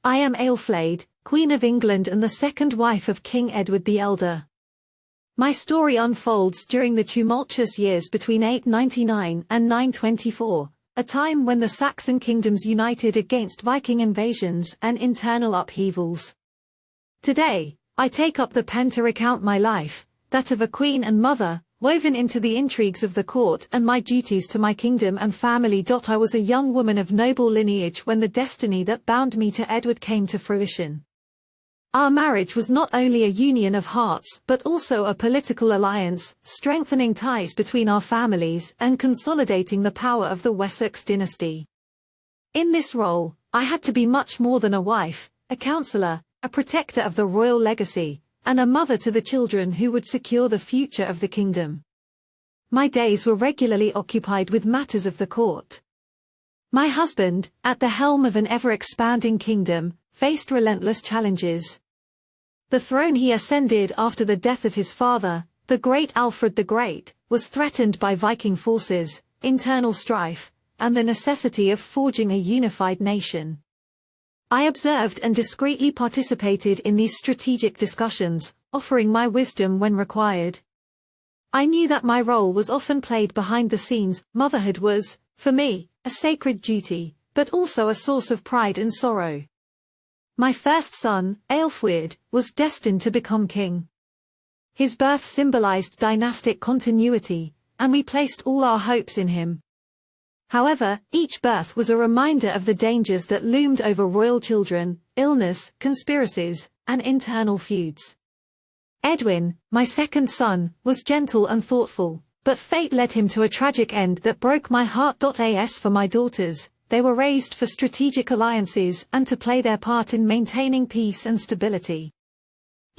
I am Ælfflæd, Queen of England and the second wife of King Edward the Elder. My story unfolds during the tumultuous years between 899 and 924, a time when the Saxon kingdoms united against Viking invasions and internal upheavals. Today, I take up the pen to recount my life, that of a queen and mother, woven into the intrigues of the court and my duties to my kingdom and family. I was a young woman of noble lineage when the destiny that bound me to Edward came to fruition. Our marriage was not only a union of hearts but also a political alliance, strengthening ties between our families and consolidating the power of the Wessex dynasty. In this role, I had to be much more than a wife, a counselor, a protector of the royal legacy, and a mother to the children who would secure the future of the kingdom. My days were regularly occupied with matters of the court. My husband, at the helm of an ever-expanding kingdom, faced relentless challenges. The throne he ascended after the death of his father, the great Ælfflæd the Great, was threatened by Viking forces, internal strife, and the necessity of forging a unified nation. I observed and discreetly participated in these strategic discussions, offering my wisdom when required. I knew that my role was often played behind the scenes. Motherhood was, for me, a sacred duty, but also a source of pride and sorrow. My first son, Ælfflæd, was destined to become king. His birth symbolized dynastic continuity, and we placed all our hopes in him. However, each birth was a reminder of the dangers that loomed over royal children: illness, conspiracies, and internal feuds. Edwin, my second son, was gentle and thoughtful, but fate led him to a tragic end that broke my heart. As for my daughters, they were raised for strategic alliances and to play their part in maintaining peace and stability.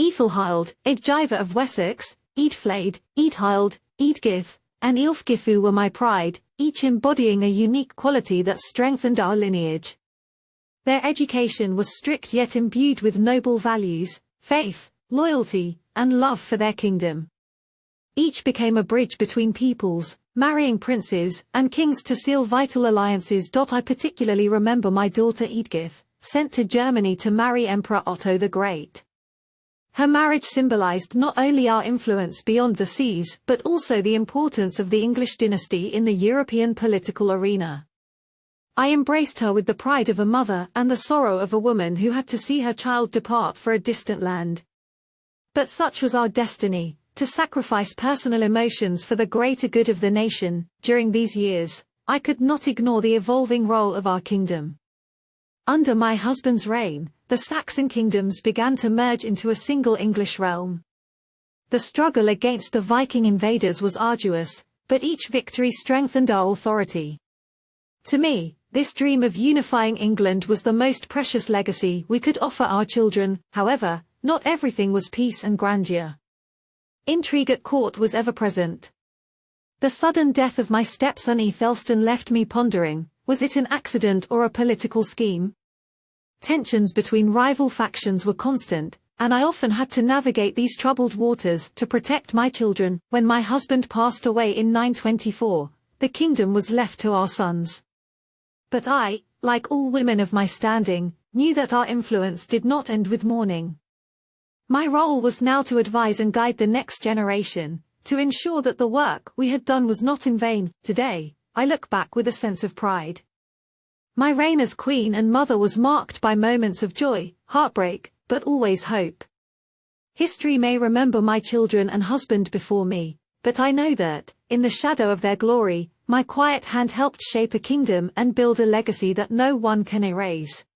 Ælfflæd, Ælfflæd of Wessex, Ælfflæd, Ælfflæd, Ælfflæd, and Ælfflæd were my pride, each embodying a unique quality that strengthened our lineage. Their education was strict yet imbued with noble values, faith, loyalty, and love for their kingdom. Each became a bridge between peoples, marrying princes and kings to seal vital alliances. I particularly remember my daughter Edith, sent to Germany to marry Emperor Otto the Great. Her marriage symbolized not only our influence beyond the seas but also the importance of the English dynasty in the European political arena. I embraced her with the pride of a mother and the sorrow of a woman who had to see her child depart for a distant land. But such was our destiny, to sacrifice personal emotions for the greater good of the nation. During these years, I could not ignore the evolving role of our kingdom. Under my husband's reign, the Saxon kingdoms began to merge into a single English realm. The struggle against the Viking invaders was arduous, but each victory strengthened our authority. To me, this dream of unifying England was the most precious legacy we could offer our children. However, not everything was peace and grandeur. Intrigue at court was ever present. The sudden death of my stepson Ælfflæd left me pondering, was it an accident or a political scheme? Tensions between rival factions were constant, and I often had to navigate these troubled waters to protect my children. When my husband passed away in 924, the kingdom was left to our sons. But I, like all women of my standing, knew that our influence did not end with mourning. My role was now to advise and guide the next generation, to ensure that the work we had done was not in vain. Today, I look back with a sense of pride. My reign as queen and mother was marked by moments of joy, heartbreak, but always hope. History may remember my children and husband before me, but I know that, in the shadow of their glory, my quiet hand helped shape a kingdom and build a legacy that no one can erase.